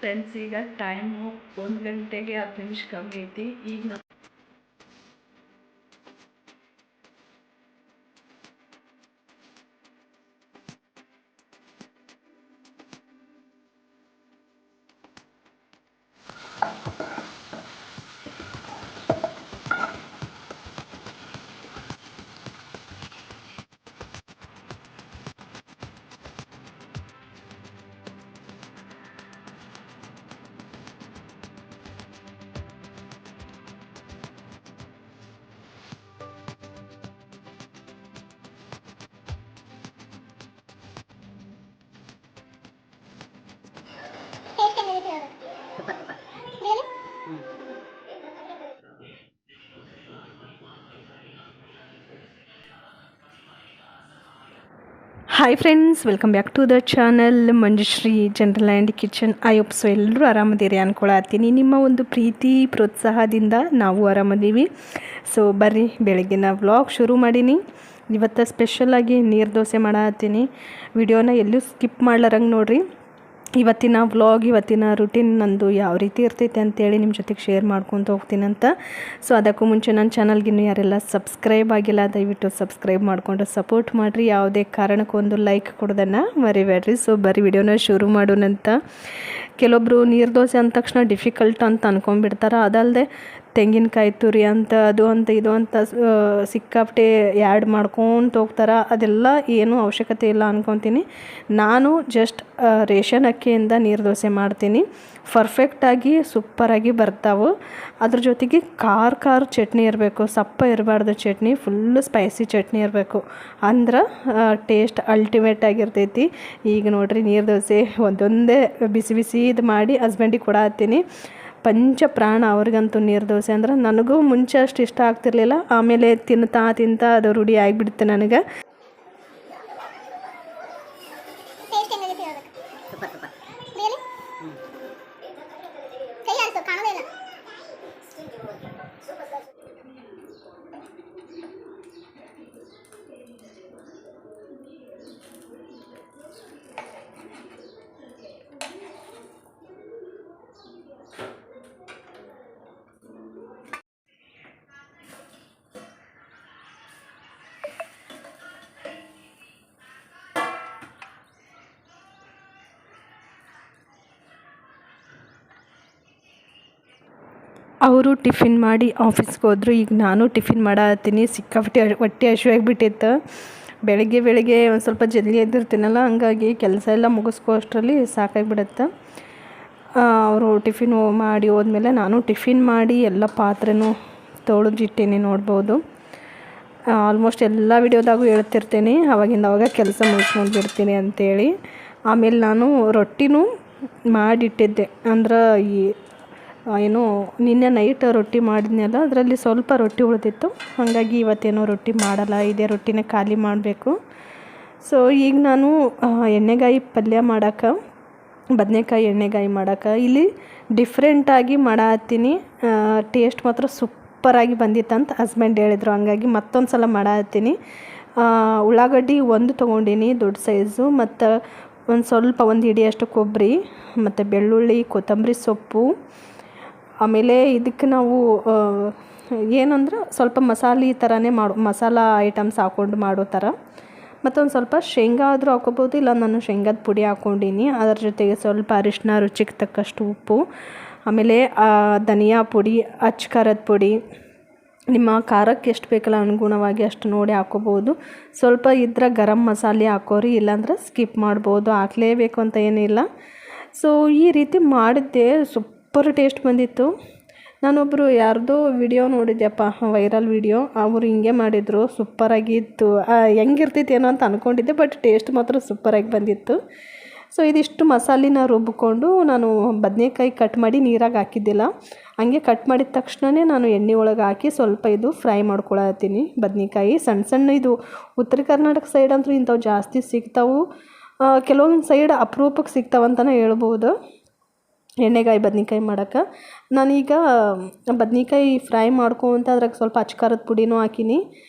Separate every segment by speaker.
Speaker 1: Friends, ಈಗ time 1 ಗಂಟೆಗೆ 10 ನಿಮಿಷ ಕಮ್ಮಿ ಐತಿ. ಈಗ
Speaker 2: hi friends, welcome back to the channel Manjushree general and kitchen. I hope so ಎಲ್ಲರೂ ಆರಾಮದಿರಿ ಅನ್ಕೊಳತ್ತೀನಿ. ನಿಮ್ಮ ಒಂದು ಪ್ರೀತಿ ಪ್ರೋತ್ಸಾಹದಿಂದ ನಾವು ಆರಾಮದೀವಿ. ಸೊ ಬರ್ರಿ, ಬೆಳಗ್ಗಿನ ವ್ಲಾಗ್ ಶುರು ಮಾಡೀನಿ. ಇವತ್ತು ಸ್ಪೆಷಲಾಗಿ ನೀರು ದೋಸೆ ಮಾಡತ್ತೀನಿ. ವಿಡಿಯೋನ ಎಲ್ಲೂ ಸ್ಕಿಪ್ ಮಾಡ್ಲಾರಂಗೆ ನೋಡಿರಿ. ಇವತ್ತಿನ ವ್ಲಾಗ್, ಇವತ್ತಿನ ರುಟೀನ್ ನಂದು ಯಾವ ರೀತಿ ಇರ್ತೈತೆ ಅಂತೇಳಿ ನಿಮ್ಮ ಜೊತೆಗೆ ಶೇರ್ ಮಾಡ್ಕೊತ ಹೋಗ್ತೀನಂತ. ಸೊ ಅದಕ್ಕೂ ಮುಂಚೆ ನನ್ನ ಚಾನಲ್ಗಿನ್ನೂ ಯಾರೆಲ್ಲ ಸಬ್ಸ್ಕ್ರೈಬ್ ಆಗಿಲ್ಲ, ದಯವಿಟ್ಟು ಸಬ್ಸ್ಕ್ರೈಬ್ ಮಾಡಿಕೊಂಡು ಸಪೋರ್ಟ್ ಮಾಡಿರಿ. ಯಾವುದೇ ಕಾರಣಕ್ಕೂ ಒಂದು ಲೈಕ್ ಕೊಡೋದನ್ನು ಮರಿಬೇಡ್ರಿ. ಸೊ ಬರೀ ವಿಡಿಯೋನ ಶುರು ಮಾಡೋಣಂತ. ಕೆಲವೊಬ್ಬರು ನೀರು ದೋಸೆ ಅಂದ ತಕ್ಷಣ ಡಿಫಿಕಲ್ಟ್ ಅಂತ ಅಂದ್ಕೊಂಡ್ಬಿಡ್ತಾರೆ. ಅದಲ್ಲದೆ ತೆಂಗಿನಕಾಯಿ ತುರಿ ಅಂತ, ಅದು ಅಂತ, ಇದು ಅಂತ ಸಿಕ್ಕಾಪಟ್ಟೆ ಆ್ಯಡ್ ಮಾಡ್ಕೊತ ಹೋಗ್ತಾರೆ. ಅದೆಲ್ಲ ಏನೂ ಅವಶ್ಯಕತೆ ಇಲ್ಲ ಅಂದ್ಕೊತೀನಿ. ನಾನು ಜಸ್ಟ್ ರೇಷನ್ ಅಕ್ಕಿಯಿಂದ ನೀರು ದೋಸೆ ಮಾಡ್ತೀನಿ. ಪರ್ಫೆಕ್ಟಾಗಿ ಸೂಪರಾಗಿ ಬರ್ತಾವೆ. ಅದ್ರ ಜೊತೆಗೆ ಖಾರ ಚಟ್ನಿ ಇರಬೇಕು, ಸಪ್ಪ ಇರಬಾರ್ದು ಚಟ್ನಿ, ಫುಲ್ಲು ಸ್ಪೈಸಿ ಚಟ್ನಿ ಇರಬೇಕು. ಅಂದ್ರೆ ಟೇಸ್ಟ್ ಅಲ್ಟಿಮೇಟ್ ಆಗಿರ್ತೈತಿ. ಈಗ ನೋಡಿರಿ, ನೀರು ದೋಸೆ ಒಂದೊಂದೇ ಬಿಸಿ ಇದು ಮಾಡಿ ಹಸ್ಬೆಂಡಿಗೆ ಕೊಡತ್ತೀನಿ. ಪಂಚ ಪ್ರಾಣ ಅವ್ರಿಗಂತೂ ನೀರು ದೋಸೆ ಅಂದ್ರೆ. ನನಗೂ ಮುಂಚೆ ಅಷ್ಟು ಇಷ್ಟ ಆಗ್ತಿರ್ಲಿಲ್ಲ, ಆಮೇಲೆ ತಿಂತಾ ಅದು ರೂಢಿ ಆಗಿಬಿಡುತ್ತೆ ನನಗೆ. ಅವರು ಟಿಫಿನ್ ಮಾಡಿ ಆಫೀಸ್ಗೆ ಹೋದ್ರು. ಈಗ ನಾನು ಟಿಫಿನ್ ಮಾಡತ್ತೀನಿ. ಸಿಕ್ಕಾಪಟ್ಟೆ ಹೊಟ್ಟೆ ಹಸಿವಾಗಿಬಿಟ್ಟಿತ್ತು. ಬೆಳಗ್ಗೆ ಒಂದು ಸ್ವಲ್ಪ ಜಲ್ದಿ ಎದ್ದಿರ್ತೀನಲ್ಲ, ಹಂಗಾಗಿ ಕೆಲಸ ಎಲ್ಲ ಮುಗಿಸ್ಕೋ ಅಷ್ಟರಲ್ಲಿ ಸಾಕಾಗಿಬಿಡುತ್ತೆ. ಅವರು ಟಿಫಿನ್ ಮಾಡಿ ಹೋದ್ಮೇಲೆ ನಾನು ಟಿಫಿನ್ ಮಾಡಿ ಎಲ್ಲ ಪಾತ್ರೆನೂ ತೊಳೆದಿಟ್ಟೇನೆ. ನೋಡ್ಬೋದು, ಆಲ್ಮೋಸ್ಟ್ ಎಲ್ಲ ವಿಡಿಯೋದಾಗೂ ಹೇಳ್ತಿರ್ತೀನಿ ಅವಾಗ ಕೆಲಸ ಮುಗಿಸ್ಕೊಂಡು ಬಿಡ್ತೀನಿ ಅಂತೇಳಿ. ಆಮೇಲೆ ನಾನು ರೊಟ್ಟಿನೂ ಮಾಡಿಟ್ಟಿದ್ದೆ. ಅಂದ್ರೆ ಏನು ನಿನ್ನೆ ನೈಟ್ ರೊಟ್ಟಿ ಮಾಡಿದ್ನಲ್ಲ, ಅದರಲ್ಲಿ ಸ್ವಲ್ಪ ರೊಟ್ಟಿ ಉಳಿದಿತ್ತು. ಹಾಗಾಗಿ ಇವತ್ತೇನೋ ರೊಟ್ಟಿ ಮಾಡಲ್ಲ, ಇದೇ ರೊಟ್ಟಿನೇ ಖಾಲಿ ಮಾಡಬೇಕು. ಸೊ ಈಗ ನಾನು ಎಣ್ಣೆಗಾಯಿ ಪಲ್ಯ ಮಾಡೋಕೆ, ಬದನೆಕಾಯಿ ಎಣ್ಣೆಗಾಯಿ ಮಾಡೋಕೆ ಇಲ್ಲಿ ಡಿಫ್ರೆಂಟಾಗಿ ಮಾಡತ್ತೀನಿ. ಟೇಸ್ಟ್ ಮಾತ್ರ ಸೂಪರಾಗಿ ಬಂದಿತ್ತಂತ ಹಸ್ಬೆಂಡ್ ಹೇಳಿದರು. ಹಂಗಾಗಿ ಮತ್ತೊಂದು ಸಲ ಮಾಡತ್ತೀನಿ. ಉಳ್ಳಾಗಡ್ಡಿ ಒಂದು ತೊಗೊಂಡಿನಿ ದೊಡ್ಡ ಸೈಜು, ಮತ್ತು ಒಂದು ಹಿಡಿಯಷ್ಟು ಕೊಬ್ಬರಿ, ಮತ್ತು ಬೆಳ್ಳುಳ್ಳಿ, ಕೊತ್ತಂಬರಿ ಸೊಪ್ಪು. ಆಮೇಲೆ ಇದಕ್ಕೆ ನಾವು ಏನಂದ್ರೆ ಸ್ವಲ್ಪ ಮಸಾಲೆ ಥರನೇ ಮಸಾಲ ಐಟಮ್ಸ್ ಹಾಕ್ಕೊಂಡು ಮಾಡೋ ಥರ. ಮತ್ತೊಂದು ಸ್ವಲ್ಪ ಶೇಂಗಾ ಆದರೂ ಹಾಕ್ಕೋಬೋದು, ಇಲ್ಲ ನಾನು ಶೇಂಗಾದ ಪುಡಿ ಹಾಕ್ಕೊಂಡಿನಿ. ಅದರ ಜೊತೆಗೆ ಸ್ವಲ್ಪ ಅರಿಶಿನ, ರುಚಿಗೆ ತಕ್ಕಷ್ಟು ಉಪ್ಪು, ಆಮೇಲೆ ಧನಿಯಾ ಪುಡಿ, ಅಚ್ಚ ಖಾರದ ಪುಡಿ. ನಿಮ್ಮ ಖಾರಕ್ಕೆ ಎಷ್ಟು ಬೇಕಲ್ಲ ಅನುಗುಣವಾಗಿ ಅಷ್ಟು ನೋಡಿ ಹಾಕ್ಕೋಬೋದು. ಸ್ವಲ್ಪ ಇದ್ರೆ ಗರಂ ಮಸಾಲೆ ಹಾಕೋರಿ, ಇಲ್ಲಾಂದ್ರೆ ಸ್ಕಿಪ್ ಮಾಡ್ಬೋದು, ಹಾಕಲೇಬೇಕು ಅಂತ ಏನಿಲ್ಲ. ಸೊ ಈ ರೀತಿ ಮಾಡಿದ್ದೆ, ಸೂಪರ್ ಟೇಸ್ಟ್ ಬಂದಿತ್ತು. ನಾನೊಬ್ಬರು ಯಾರ್ದೋ ವಿಡಿಯೋ ನೋಡಿದ್ದೆಪ್ಪ, ವೈರಲ್ ವಿಡಿಯೋ. ಅವರು ಹಿಂಗೆ ಮಾಡಿದರು, ಸೂಪರಾಗಿತ್ತು. ಹೆಂಗಿರ್ತೈತಿ ಏನೋ ಅಂತ ಅಂದ್ಕೊಂಡಿದ್ದೆ, ಬಟ್ ಟೇಸ್ಟ್ ಮಾತ್ರ ಸೂಪರಾಗಿ ಬಂದಿತ್ತು. ಸೊ ಇದಿಷ್ಟು ಮಸಾಲಿನ ರುಬ್ಬಿಕೊಂಡು ನಾನು ಬದನೆಕಾಯಿ ಕಟ್ ಮಾಡಿ ನೀರಾಗಿ ಹಾಕಿದ್ದಿಲ್ಲ, ಹಂಗೆ ಕಟ್ ಮಾಡಿದ ತಕ್ಷಣವೇ ನಾನು ಎಣ್ಣೆ ಒಳಗೆ ಹಾಕಿ ಸ್ವಲ್ಪ ಇದು ಫ್ರೈ ಮಾಡ್ಕೊಳತ್ತೀನಿ. ಬದನೆಕಾಯಿ ಸಣ್ಣ ಇದು ಉತ್ತರ ಕರ್ನಾಟಕ ಸೈಡ್ ಅಂತೂ ಇಂಥವು ಜಾಸ್ತಿ ಸಿಗ್ತಾವೆ. ಕೆಲವೊಂದು ಸೈಡ್ ಅಪರೂಪಕ್ಕೆ ಸಿಗ್ತಾವಂತಲೇ ಹೇಳ್ಬೋದು ಎಣ್ಣೆಗಾಯಿ ಬದ್ನೆಕಾಯಿ ಮಾಡೋಕೆ. ನಾನೀಗ ಬದ್ನೆಕಾಯಿ ಫ್ರೈ ಮಾಡ್ಕೊತ ಅದ್ರಾಗ ಸ್ವಲ್ಪ ಅಚ್ಚ ಖಾರದ ಪುಡಿನೂ ಹಾಕಿನಿ.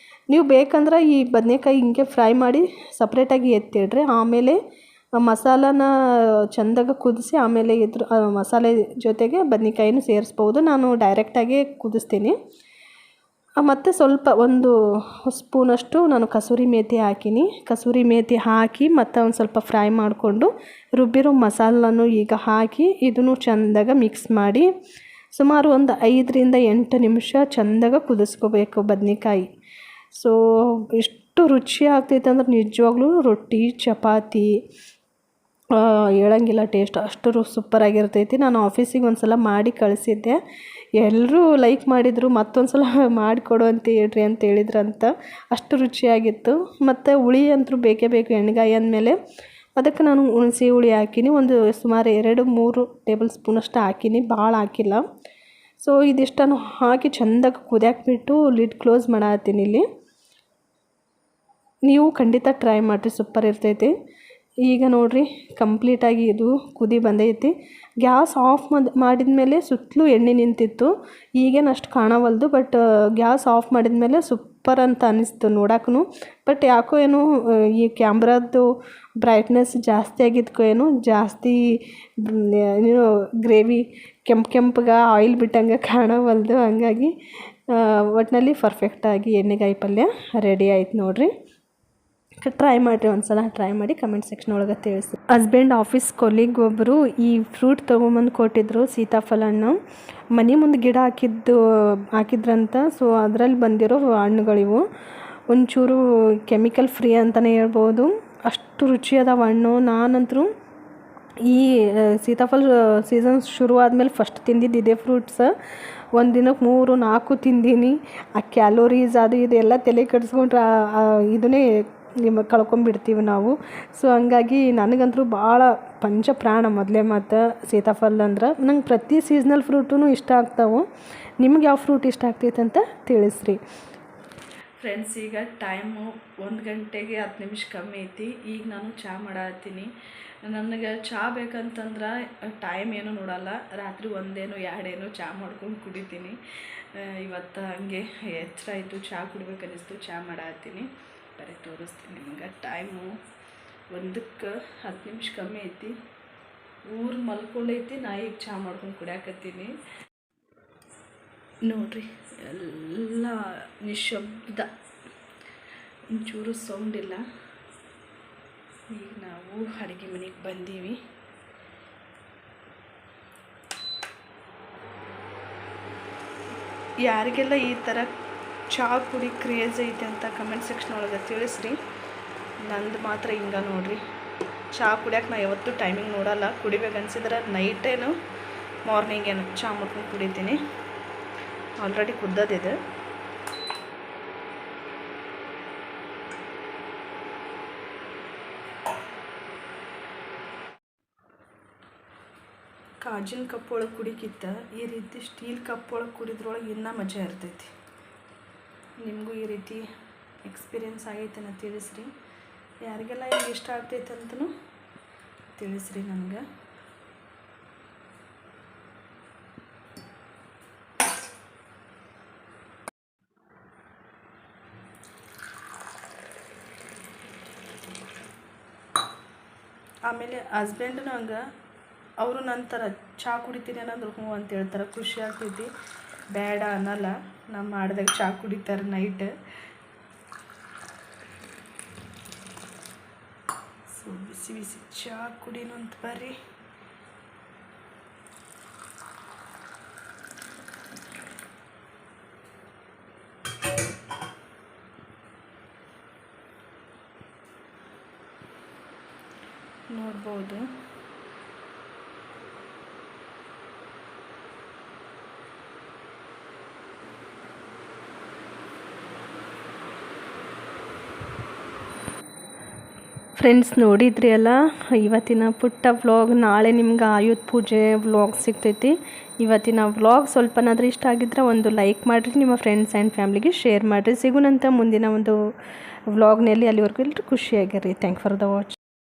Speaker 2: ನೀವು ಬೇಕಂದ್ರೆ ಈ ಬದನೆಕಾಯಿ ಹಿಂಗೆ ಫ್ರೈ ಮಾಡಿ ಸಪ್ರೇಟಾಗಿ ಎತ್ತಿಡ್ರಿ. ಆಮೇಲೆ ಮಸಾಲಾನ ಚೆಂದಾಗಿ ಕುದಿಸಿ ಆಮೇಲೆ ಮಸಾಲೆ ಜೊತೆಗೆ ಬದ್ನೆಕಾಯಿನೂ ಸೇರಿಸ್ಬೋದು. ನಾನು ಡೈರೆಕ್ಟಾಗಿ ಕುದಿಸ್ತೀನಿ. ಮತ್ತು ಸ್ವಲ್ಪ ಒಂದು ಸ್ಪೂನಷ್ಟು ನಾನು ಕಸೂರಿ ಮೇಥಿ ಹಾಕೀನಿ. ಕಸೂರಿ ಮೇಥಿ ಹಾಕಿ ಮತ್ತು ಒಂದು ಸ್ವಲ್ಪ ಫ್ರೈ ಮಾಡಿಕೊಂಡು ರುಬ್ಬಿರೋ ಮಸಾಲನೂ ಈಗ ಹಾಕಿ ಇದನ್ನು ಚೆಂದಾಗಿ ಮಿಕ್ಸ್ ಮಾಡಿ ಸುಮಾರು ಒಂದು 5ರಿಂದ 8 ನಿಮಿಷ ಚೆಂದಾಗಿ ಕುದಿಸ್ಕೋಬೇಕು ಬದ್ನೆಕಾಯಿ. ಸೊ ಎಷ್ಟು ರುಚಿ ಆಗ್ತೈತೆ ಅಂದ್ರೆ ನಿಜವಾಗ್ಲೂ ರೊಟ್ಟಿ ಚಪಾತಿ ಹೇಳಂಗಿಲ್ಲ, ಟೇಸ್ಟ್ ಅಷ್ಟು ಸೂಪರಾಗಿರ್ತೈತಿ. ನಾನು ಆಫೀಸಿಗೆ ಒಂದು ಸಲ ಮಾಡಿ ಕಳಿಸಿದ್ದೆ, ಎಲ್ಲರೂ ಲೈಕ್ ಮಾಡಿದರು. ಮತ್ತೊಂದು ಸಲ ಮಾಡಿಕೊಡು ಅಂತ ಹೇಳ್ರಿ ಅಂತ ಹೇಳಿದ್ರಂತ. ಅಷ್ಟು ರುಚಿಯಾಗಿತ್ತು. ಮತ್ತು ಹುಳಿ ಅಂತೂ ಬೇಕೇ ಬೇಕು ಎಣ್ಣೆಗಾಯಿ ಅಂದಮೇಲೆ. ಅದಕ್ಕೆ ನಾನು ಹುಣಸೆ ಹುಳಿ ಹಾಕೀನಿ. ಒಂದು ಸುಮಾರು 2-3 ಟೇಬಲ್ ಸ್ಪೂನಷ್ಟು ಹಾಕೀನಿ, ಭಾಳ ಹಾಕಿಲ್ಲ. ಸೊ ಇದಿಷ್ಟನ್ನು ಹಾಕಿ ಚೆಂದಾಗಿ ಕುದಿಯಾಕ್ಬಿಟ್ಟು ಲಿಡ್ ಕ್ಲೋಸ್ ಮಾಡತ್ತೀನಿ ಇಲ್ಲಿ. ನೀವು ಖಂಡಿತ ಟ್ರೈ ಮಾಡಿರಿ, ಸೂಪರ್ ಇರ್ತೈತಿ. ಈಗ ನೋಡಿರಿ ಕಂಪ್ಲೀಟಾಗಿ ಇದು ಕುದಿ ಬಂದೈತಿ. ಗ್ಯಾಸ್ ಆಫ್ ಮಾಡಿದ ಮೇಲೆ ಸುತ್ತಲೂ ಎಣ್ಣೆ ನಿಂತಿತ್ತು. ಈಗೇನು ಅಷ್ಟು ಕಾಣವಲ್ದು, ಬಟ್ ಗ್ಯಾಸ್ ಆಫ್ ಮಾಡಿದ ಮೇಲೆ ಸೂಪರ್ ಅಂತ ಅನ್ನಿಸ್ತು ನೋಡೋಕ್ಕೂ. ಬಟ್ ಯಾಕೋ ಏನೋ ಈ ಕ್ಯಾಮ್ರಾದ್ದು ಬ್ರೈಟ್ನೆಸ್ ಜಾಸ್ತಿ ಆಗಿದ್ದಕ್ಕೋ ಏನೋ ಜಾಸ್ತಿ ಗ್ರೇವಿ ಕೆಂಪಗೆ ಆಯಿಲ್ ಬಿಟ್ಟಂಗೆ ಕಾಣವಲ್ದು. ಹಂಗಾಗಿ ಒಟ್ಟಿನಲ್ಲಿ ಪರ್ಫೆಕ್ಟಾಗಿ ಎಣ್ಣೆಗಾಯಿ ಪಲ್ಯ ರೆಡಿ ಆಯ್ತು ನೋಡಿರಿ. ಟ್ರೈ ಮಾಡಿರಿ, ಒಂದು ಸಲ ಟ್ರೈ ಮಾಡಿ ಕಮೆಂಟ್ ಸೆಕ್ಷನ್ ಒಳಗೆ ತಿಳಿಸಿ. ಹಸ್ಬೆಂಡ್ ಆಫೀಸ್ ಕೊಲೀಗ್ ಒಬ್ಬರು ಈ ಫ್ರೂಟ್ ತೊಗೊಂಬಂದು ಕೊಟ್ಟಿದ್ರು, ಸೀತಾಫಲ ಹಣ್ಣು. ಮನೆ ಮುಂದೆ ಗಿಡ ಹಾಕಿದ್ರಂತ. ಸೊ ಅದರಲ್ಲಿ ಬಂದಿರೋ ಹಣ್ಣುಗಳಿವು. ಒಂಚೂರು ಕೆಮಿಕಲ್ ಫ್ರೀ ಅಂತಲೇ ಹೇಳ್ಬೋದು. ಅಷ್ಟು ರುಚಿಯಾದ ಹಣ್ಣು. ನಾನಂತರೂ ಈ ಸೀತಾಫಲ ಸೀಸನ್ ಶುರು ಆದಮೇಲೆ ಫಸ್ಟ್ ತಿಂದಿದ್ದು ಇದೇ ಫ್ರೂಟ್ಸ್. ಒಂದು ದಿನಕ್ಕೆ 3-4 ತಿಂದೀನಿ. ಆ ಕ್ಯಾಲೋರೀಸ್ ಅದು ಇದೆಲ್ಲ ತಲೆ ಕೆಡಿಸ್ಕೊಂಡ್ರೆ ಇದನ್ನೇ ಕಳ್ಕೊಂಬಿಡ್ತೀವಿ ನಾವು. ಸೊ ಹಂಗಾಗಿ ನನಗಂತೂ ಭಾಳ ಪಂಚಪ್ರಾಣ ಮೊದಲೇ ಮತ್ತು ಸೀತಾಫಲ ಅಂದ್ರೆ. ನಂಗೆ ಪ್ರತಿ ಸೀಸ್ನಲ್ ಫ್ರೂಟೂ ಇಷ್ಟ ಆಗ್ತಾವೆ. ನಿಮ್ಗೆ ಯಾವ ಫ್ರೂಟ್ ಇಷ್ಟ ಆಗ್ತೈತೆ ಅಂತ ತಿಳಿಸ್ರಿ
Speaker 1: ಫ್ರೆಂಡ್ಸ್. ಈಗ ಟೈಮು 1 ಗಂಟೆಗೆ 10 ನಿಮಿಷ ಕಮ್ಮಿ ಐತಿ. ಈಗ ನಾನು ಚಹಾ ಮಾಡತ್ತೀನಿ. ನನಗೆ ಚಹಾ ಬೇಕಂತಂದ್ರೆ ಟೈಮ್ ಏನೂ ನೋಡಲ್ಲ. ರಾತ್ರಿ 1-2 ಚಹಾ ಮಾಡ್ಕೊಂಡು ಕುಡಿತೀನಿ. ಇವತ್ತು ಹಂಗೆ ಎಚ್ಚರ ಆಯಿತು, ಚಹಾ ಕುಡಿಬೇಕನ್ನಿಸ್ತು, ಚಹಾ ಮಾಡತ್ತೀನಿ. ಬರೀ ತೋರಿಸ್ತೀನಿ ನಿಮ್ಗೆ. ಟೈಮು 1ಕ್ಕೆ 10 ನಿಮಿಷ ಕಮ್ಮಿ ಐತಿ. ಊರು ಮಲ್ಕೊಂಡೈತಿ, ನಾ ಈಗ ಚಹಾ ಮಾಡ್ಕೊಂಡು ಕುಡಿಯಾಕತ್ತೀನಿ ನೋಡ್ರಿ. ಎಲ್ಲ ನಿಶಬ್ದ, ಒಂಚೂರು ಸೌಂಡ್ ಇಲ್ಲ. ಈಗ ನಾವು ಅಡುಗೆ ಮನೆಗೆ ಬಂದೀವಿ. ಯಾರಿಗೆಲ್ಲ ಈ ಥರ ಚಹಾ ಕುಡಿ ಕ್ರೇಜ್ ಐತೆ ಅಂತ ಕಮೆಂಟ್ ಸೆಕ್ಷನ್ ಒಳಗೆ ತಿಳಿಸ್ರಿ. ನಂದು ಮಾತ್ರ ಹಿಂಗೆ ನೋಡಿರಿ. ಚಹಾ ಕುಡಿಯೋಕೆ ನಾ ಯಾವತ್ತೂ ಟೈಮಿಂಗ್ ನೋಡಲ್ಲ. ಕುಡಿಬೇಕನ್ಸಿದ್ರೆ ನೈಟೇನು ಮಾರ್ನಿಂಗೇನು ಚಹಾ ಮಾಡ್ಕೊಂಡು ಕುಡಿತೀನಿ. ಆಲ್ರೆಡಿ ಕುದ್ದದಿದೆ. ಕಾಜಿನ ಕಪ್ ಒಳಗೆ ಕುಡಿಕಿತ್ತ ಈ ರೀತಿ ಸ್ಟೀಲ್ ಕಪ್ ಒಳಗೆ ಕುಡಿದ್ರೊಳಗೆ ಇನ್ನೂ ಮಜಾ ಇರ್ತೈತಿ. ನಿಮಗೂ ಈ ರೀತಿ ಎಕ್ಸ್ಪೀರಿಯೆನ್ಸ್ ಆಗೈತೆ ತಿಳಿಸ್ರಿ. ಯಾರಿಗೆಲ್ಲ ಈಗ ಇಷ್ಟ ಆಗ್ತೈತೆ ಅಂತಲೂ ತಿಳಿಸ್ರಿ ನನಗೆ. ಆಮೇಲೆ ಹಸ್ಬೆಂಡ್ನು ಹಂಗೆ, ಅವರು ನಂತರ ಚಹಾ ಕುಡಿತೀನಿ ಅನ್ನೋದು ಹ್ಞೂ ಅಂತ ಹೇಳ್ತಾರೆ. ಖುಷಿ ಆಗ್ತೈತಿ, ಬೇಡ ಅನ್ನಲ್ಲ. ನಮ್ಮ ಮಾಡಿದಾಗ ಚಹಾ ಕುಡಿತಾರೆ ನೈಟ್. ಸೊ ಬಿಸಿ ಬಿಸಿ ಚಹಾ ಕುಡಿನು ಅಂತ ಬರ್ರಿ. ನೋಡ್ಬೋದು
Speaker 2: ಫ್ರೆಂಡ್ಸ್, ನೋಡಿದ್ರಿ ಅಲ್ಲ ಇವತ್ತಿನ ಪುಟ್ಟ ವ್ಲಾಗ್. ನಾಳೆ ನಿಮ್ಗೆ ಆಯುಧ ಪೂಜೆ ವ್ಲಾಗ್ ಸಿಗ್ತೈತಿ. ಇವತ್ತಿನ ವ್ಲಾಗ್ ಸ್ವಲ್ಪನಾದರೂ ಇಷ್ಟ ಆಗಿದ್ರೆ ಒಂದು ಲೈಕ್ ಮಾಡಿರಿ, ನಿಮ್ಮ ಫ್ರೆಂಡ್ಸ್ ಆ್ಯಂಡ್ ಫ್ಯಾಮ್ಲಿಗೆ ಶೇರ್ ಮಾಡಿರಿ. ಸಿಗೋಣಂತ ಮುಂದಿನ ಒಂದು ವ್ಲಾಗ್ನಲ್ಲಿ. ಅಲ್ಲಿವರೆಗೂ ಎಲ್ಲರೂ ಖುಷಿಯಾಗಿರಿ. Thank for the watch.